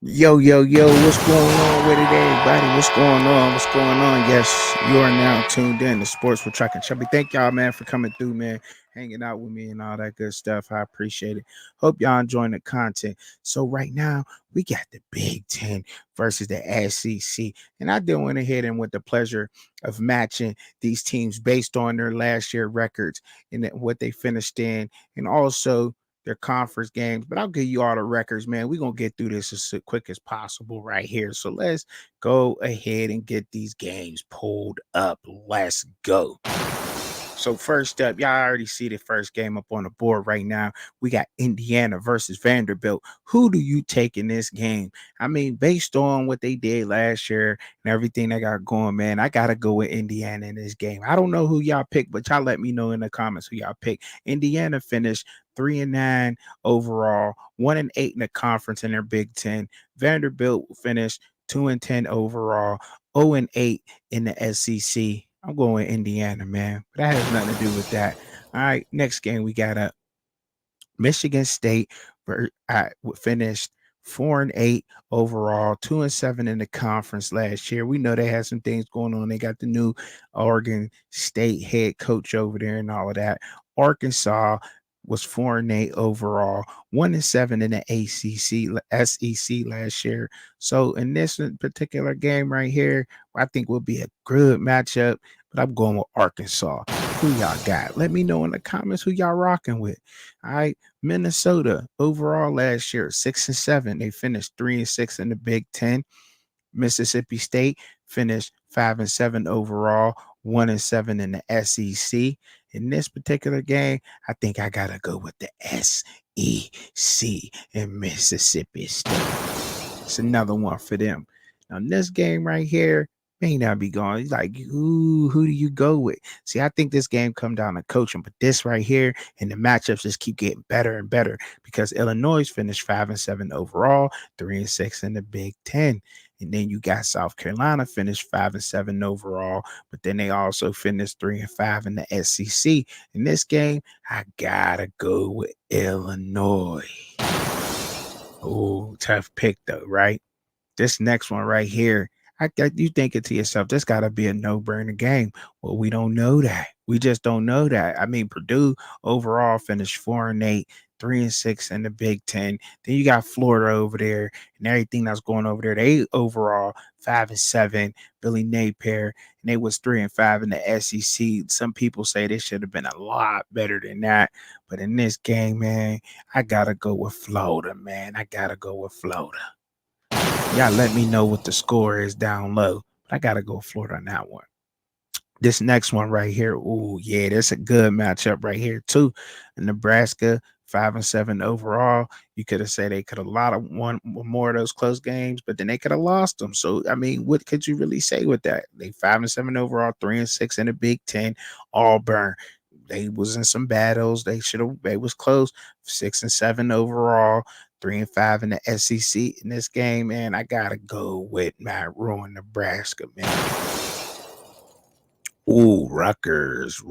Yo, what's going on with it, everybody? What's going on? What's going on? Yes, you are now tuned in to Sports with Chuck and Chubby. Thank y'all, man, for coming through, man, hanging out with me and all that good stuff. I appreciate it. Hope y'all enjoying the content. So, right now, we got the Big Ten versus the SEC. And I did went ahead and with the pleasure of matching these teams based on their last year records and what they finished in, and also their conference games, but I'll give you all the records, man. We're gonna get through this as quick as possible right here. So let's go ahead and get these games pulled up. Let's go. So first up, y'all already see the first game up on the board right now. We got Indiana versus Vanderbilt. Who do you take in this game? I mean, based on what they did last year and everything they got going, man, I gotta go with Indiana in this game. I don't know who y'all pick, but y'all let me know in the comments who y'all pick. Indiana finished 3-9 overall, 1-8 in the conference in their Big Ten. Vanderbilt finished 2-10 overall, 0-8 in the SEC. I'm going Indiana, man. But that has nothing to do with that. All right, next game we got a Michigan State finished 4-8 overall, 2-7 in the conference last year. We know they had some things going on. They got the new Oregon State head coach over there and all of that. Arkansas was 4-8 overall, 1-7 in the SEC last year. So in this particular game right here, I think will be a good matchup. But I'm going with Arkansas. Who y'all got? Let me know in the comments who y'all rocking with. All right. Minnesota overall last year, 6-7. They finished 3-6 in the Big Ten. Mississippi State finished 5-7 overall, 1-7 in the SEC. In this particular game, I think I gotta go with the SEC and Mississippi State. It's another one for them. Now, this game right here may not be going. He's like, ooh, who do you go with? See, I think this game come down to coaching, but this right here and the matchups just keep getting better and better because Illinois finished 5-7 overall, 3-6 in the Big Ten. And then you got South Carolina finished 5-7 overall, but then they also finished 3-5 in the SEC. In this game, I gotta go with Illinois. Oh, tough pick though, right? This next one right here, I got you thinking to yourself, this got to be a no-brainer game. Well, we don't know that. We just don't know that. I mean, Purdue overall finished 4-8, 3-6 in the Big Ten. Then you got Florida over there and everything that's going over there. They overall 5-7. Billy Napier, and they was 3-5 in the SEC. Some people say they should have been a lot better than that. But in this game, man, I gotta go with Florida, man. I gotta go with Florida. Y'all let me know what the score is down low. But I gotta go Florida on that one. This next one right here, oh yeah, that's a good matchup right here too. Nebraska 5-7 overall. You could have said they could have lot of won more of those close games, but then they could have lost them. So I mean, what could you really say with that? They 5-7 overall, 3-6 in the Big Ten. Auburn, they was in some battles. They should have. They was close. 6-7 overall. 3-5 in the SEC in this game, man. I gotta go with Matt Ruin, Nebraska, man. Ooh, Rutgers.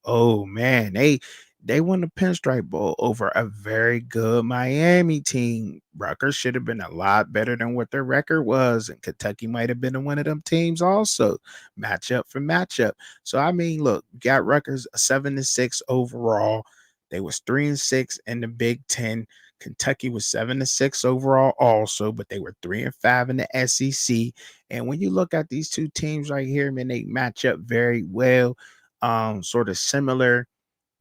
Oh man, they won the Pinstripe Bowl over a very good Miami team. Rutgers should have been a lot better than what their record was, and Kentucky might have been one of them teams also. Matchup for matchup. So I mean, look, got Rutgers a 7-6 overall. They was 3-6 in the Big Ten. Kentucky was 7-6 overall also, but they were 3-5 in the SEC. And when you look at these two teams right here, man, they match up very well, sort of similar.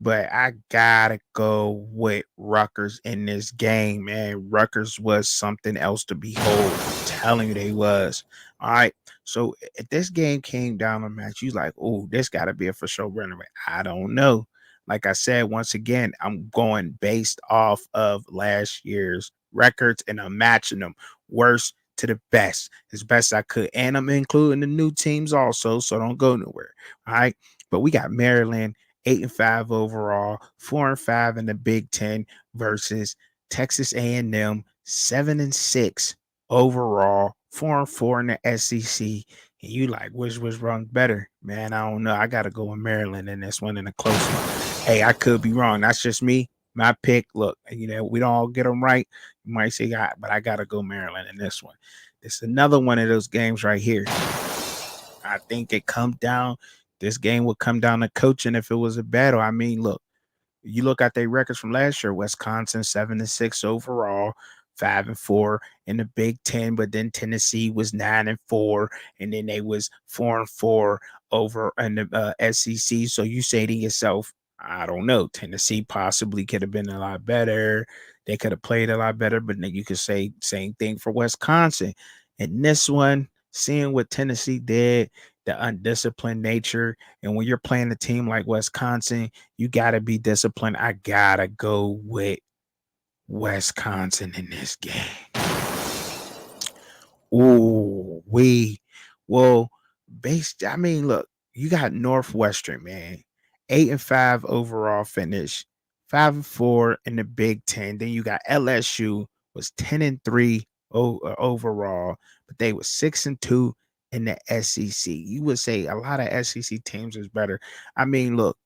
But I gotta go with Rutgers in this game, man. Rutgers was something else to behold. I'm telling you, they was. All right. So if this game came down to match, you like, oh, this gotta be a for sure runner. I don't know. Like I said, once again, I'm going based off of last year's records and I'm matching them worst to the best as best I could. And I'm including the new teams also, so don't go nowhere. All right. But we got Maryland 8-5 overall, 4-5 in the Big Ten versus Texas A&M 7-6 overall, 4-4 in the SEC. And you like, which was run better? Man, I don't know. I got to go with Maryland in this one in a close one. Hey, I could be wrong. That's just me. My pick. Look, we don't all get them right. You might say, but I gotta go Maryland in this one. This is another one of those games right here. I think it come down. This game would come down to coaching if it was a battle. I mean, look, you look at their records from last year. Wisconsin 7-6 overall, 5-4 in the Big Ten, but then Tennessee was 9-4, and then they was 4-4 over in the SEC. So you say to yourself, I don't know, Tennessee possibly could have been a lot better. They could have played a lot better, but then you could say same thing for Wisconsin. And this one, seeing what Tennessee did, the undisciplined nature, and when you're playing a team like Wisconsin, you got to be disciplined. I got to go with Wisconsin in this game. Ooh, well, I mean, look, you got Northwestern, man, 8-5 overall finish, 5-4 in the Big Ten. Then you got LSU was 10-3 overall, but they were 6-2 in the SEC. You would say a lot of SEC teams is better. I mean, look,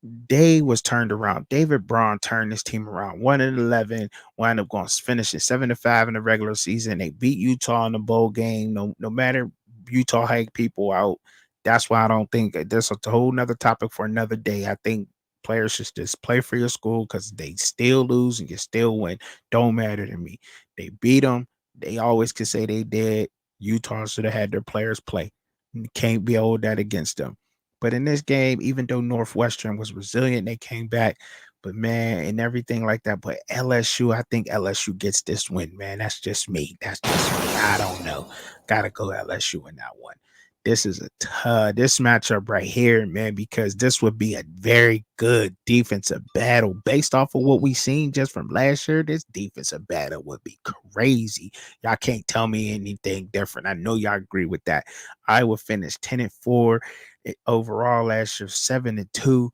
they was turned around. David Braun turned this team around. 1-11, wound up going to finish at 7-5 in the regular season. They beat Utah in the bowl game. No matter Utah had people out. That's why I don't think this is a whole nother topic for another day. I think players should just play for your school because they still lose and you still win. Don't matter to me. They beat them. They always can say they did. Utah should have had their players play. You can't be hold that against them. But in this game, even though Northwestern was resilient, they came back. But man, and everything like that. But LSU, I think LSU gets this win, man. That's just me. That's just me. I don't know. Gotta go LSU in that one. This is a this matchup right here, man, because this would be a very good defensive battle based off of what we seen just from last year. This defensive battle would be crazy. Y'all can't tell me anything different. I know y'all agree with that. Iowa finished 10-4 overall last year, 7-2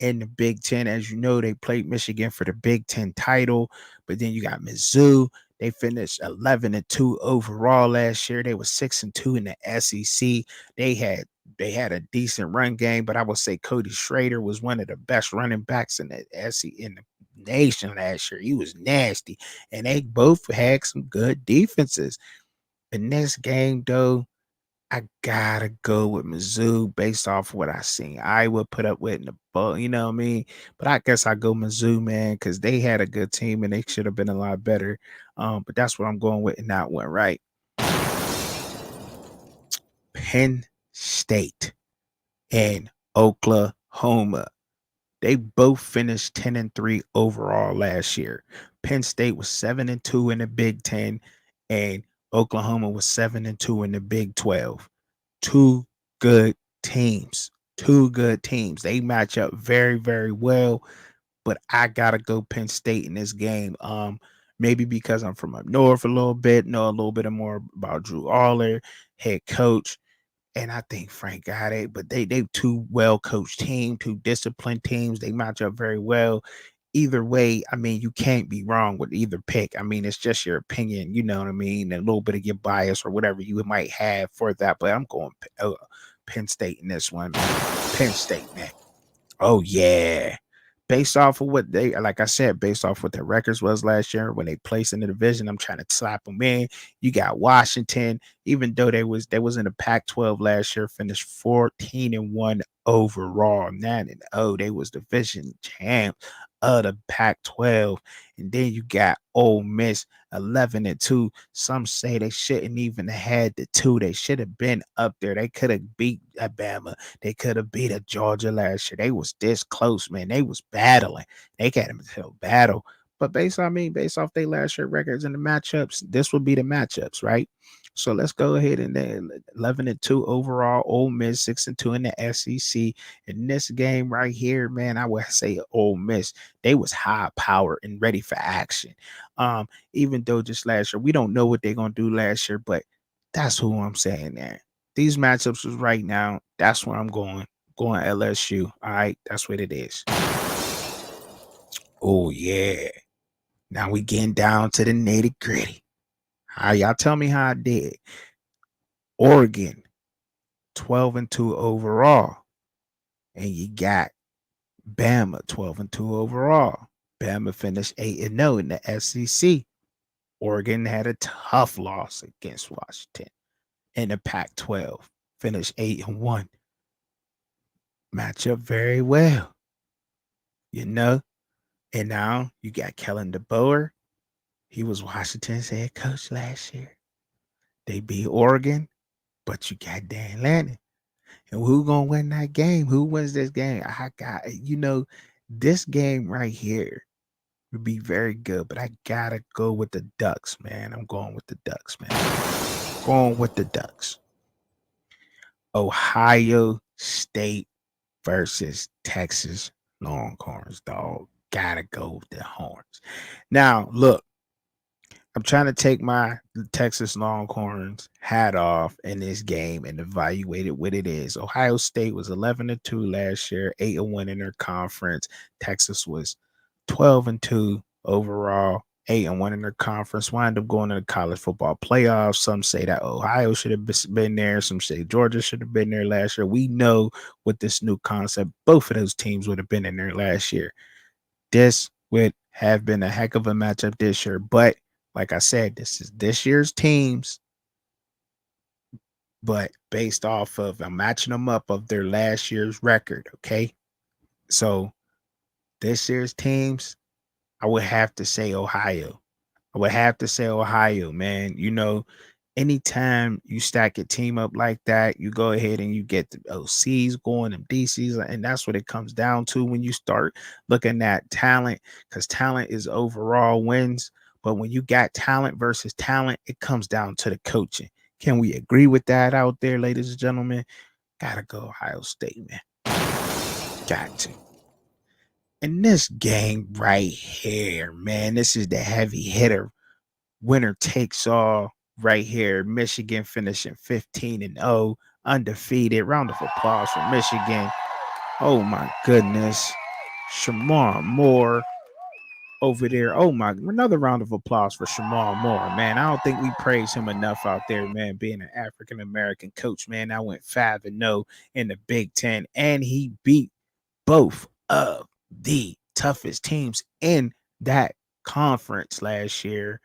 in the Big Ten. As you know, they played Michigan for the Big Ten title, but then you got Mizzou. They finished 11-2 overall last year. They were 6-2 in the SEC. They had a decent run game, but I would say Cody Schrader was one of the best running backs in the SEC in the nation last year. He was nasty, and they both had some good defenses. In this game, though, I gotta go with Mizzou based off what I seen. Iowa put up with in the bowl, you know what I mean? But I guess I go Mizzou, man, because they had a good team and they should have been a lot better. But that's what I'm going with in that one, right? Penn State and Oklahoma. They both finished 10-3 overall last year. Penn State was 7-2 in the Big Ten, and Oklahoma was 7-2 in the Big 12. Two good teams. Two good teams. They match up very, very well. But I gotta go Penn State in this game. Maybe because I'm from up north a little bit, know a little bit more about Drew Aller, head coach. And I think Frank got it, but they two well coached team, two disciplined teams. They match up very well. Either way, I mean, you can't be wrong with either pick. I mean, it's just your opinion, you know what I mean, and a little bit of your bias or whatever you might have for that. But I'm going Penn State in this one, man. Penn State, man. Oh yeah. Based off of what they, like I said, based off what their records was last year when they placed in the division, I'm trying to slap them in. You got Washington, even though they was in the Pac-12 last year, finished 14-1 overall. 9-0. They was division champ of the Pac-12. And then you got Ole Miss 11-2. Some say they shouldn't even have had the two. They should have been up there. They could have beat Alabama. They could have beat a Georgia last year. They was this close, man. They was battling. They got them to battle. But based off their last year records and the matchups, this would be the matchups, right? So let's go ahead and then 11-2 overall. Ole Miss 6-2 in the SEC. In this game right here, man, I would say Ole Miss. They was high power and ready for action. Even though just last year, we don't know what they're gonna do last year, but that's who I'm saying there. These matchups is right now. That's where I'm going. Going LSU. All right, that's what it is. Oh yeah. Now we getting down to the nitty gritty. How y'all tell me how I did? Oregon, 12-2 overall, and you got Bama, 12-2 overall. Bama finished 8-0 in the SEC. Oregon had a tough loss against Washington in the Pac-12. Finished 8-1. Match up very well, you know. And now you got Kellen DeBoer. He was Washington's head coach last year. They beat Oregon, but you got Dan Lanning. And who gonna win that game? Who wins this game? I got this game right here would be very good, but I gotta go with the Ducks, man. I'm going with the Ducks, man. Going with the Ducks. Ohio State versus Texas Longhorns, dog. Gotta go with the Horns. Now, look, I'm trying to take my Texas Longhorns hat off in this game and evaluate it what it is. Ohio State was 11-2 last year, 8-1 in their conference. Texas was 12-2 overall, 8-1 in their conference. Wind up going to the college football playoffs. Some say that Ohio should have been there. Some say Georgia should have been there last year. We know with this new concept, both of those teams would have been in there last year. This would have been a heck of a matchup this year, but like I said, this is this year's teams, but based off of I'm matching them up of their last year's record. Okay. So this year's teams, I would have to say Ohio. I would have to say Ohio, man. Anytime you stack a team up like that, you go ahead and you get the OCs going and DCs, and that's what it comes down to when you start looking at talent, because talent is overall wins. But when you got talent versus talent, it comes down to the coaching. Can we agree with that out there, ladies and gentlemen? Gotta go Ohio State, man. Got to. And this game right here, man, this is the heavy hitter. Winner takes all right here. Michigan finishing 15-0, undefeated. Round of applause for Michigan. Oh my goodness. Shamar Moore over there. Oh my, another round of applause for Shamar Moore, man. I don't think we praise him enough out there, man, being an African American coach, man. I went 5-0 in the Big Ten, and he beat both of the toughest teams in that conference last year.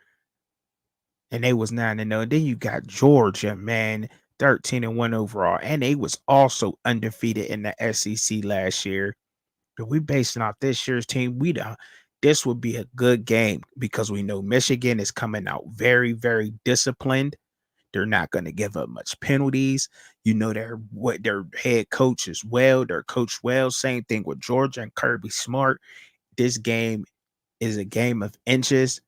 And they was 9-0. And then you got Georgia, man, 13-1 overall. And they was also undefeated in the SEC last year. But we basing off this year's team, this would be a good game because we know Michigan is coming out very, very disciplined. They're not going to give up much penalties. Their head coach is well. They're coached well. Same thing with Georgia and Kirby Smart. This game is a game of inches.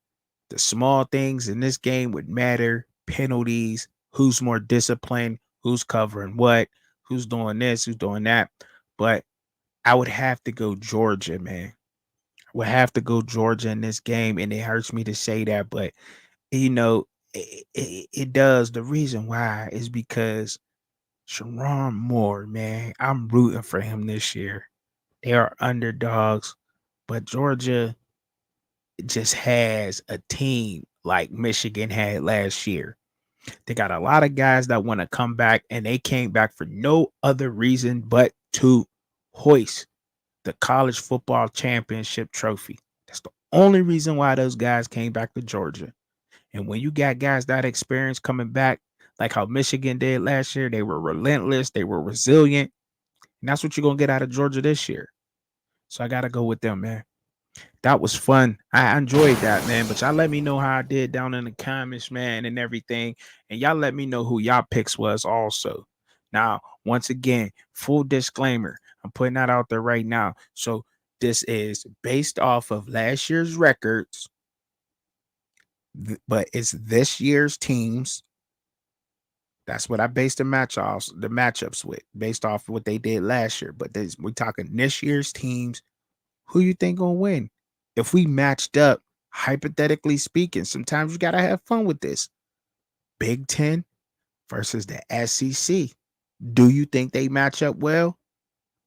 The small things in this game would matter. Penalties, who's more disciplined, who's covering what, who's doing this, who's doing that. But I would have to go Georgia, man. I would have to go Georgia in this game, and it hurts me to say that, but it does. The reason why is because Sharon Moore, man, I'm rooting for him this year. They are underdogs, but Georgia just has a team like Michigan had last year. They got a lot of guys that want to come back, and they came back for no other reason but to hoist the college football championship trophy. That's the only reason why those guys came back to Georgia. And when you got guys that experience coming back, like how Michigan did last year, they were relentless, they were resilient. And that's what you're going to get out of Georgia this year. So I got to go with them, man. That was fun. I enjoyed that, man. But y'all let me know how I did down in the comments, man, and everything. And y'all let me know who y'all picks was also. Now, once again, full disclaimer. I'm putting that out there right now. So this is based off of last year's records, but it's this year's teams. That's what I based the matchups with, based off of what they did last year. But we're talking this year's teams. Who you think gonna win? If we matched up, hypothetically speaking, sometimes you gotta have fun with this. Big Ten versus the SEC. Do you think they match up well?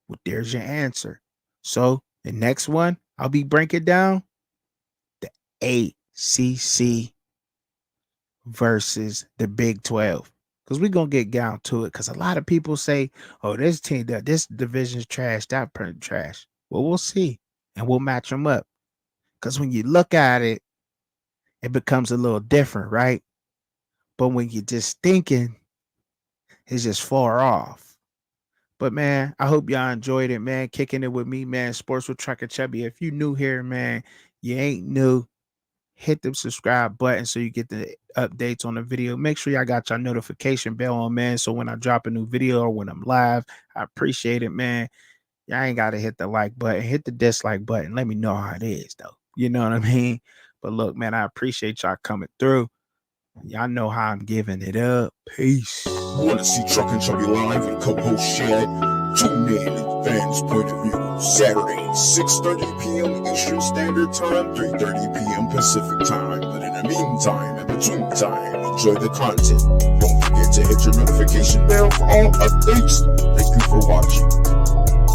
Well, there's your answer. So the next one, I'll be breaking down the ACC versus the Big 12. Because we're going to get down to it. Because a lot of people say, oh, this team, this division's trash, that part trash. Well, we'll see. And we'll match them up. Because when you look at it, it becomes a little different, right? But when you're just thinking, it's just far off. But man, I hope y'all enjoyed it, man. Kicking it with me, man. Sports with Trucker Chubby. If you new here, man, you ain't new. Hit the subscribe button so you get the updates on the video. Make sure y'all got your notification bell on, man. So when I drop a new video or when I'm live, I appreciate it, man. Y'all ain't got to hit the like button. Hit the dislike button. Let me know how it is, though. You know what I mean? But look, man, I appreciate y'all coming through. Y'all know how I'm giving it up. Peace. Want to see Truck and Chubby live and co-host Shad? Tune in at Fans Point of View, Saturday, 6:30 p.m. Eastern Standard Time, 3:30 p.m. Pacific Time. But in the meantime, in between time, enjoy the content. Don't forget to hit your notification bell for all updates. Thank you for watching.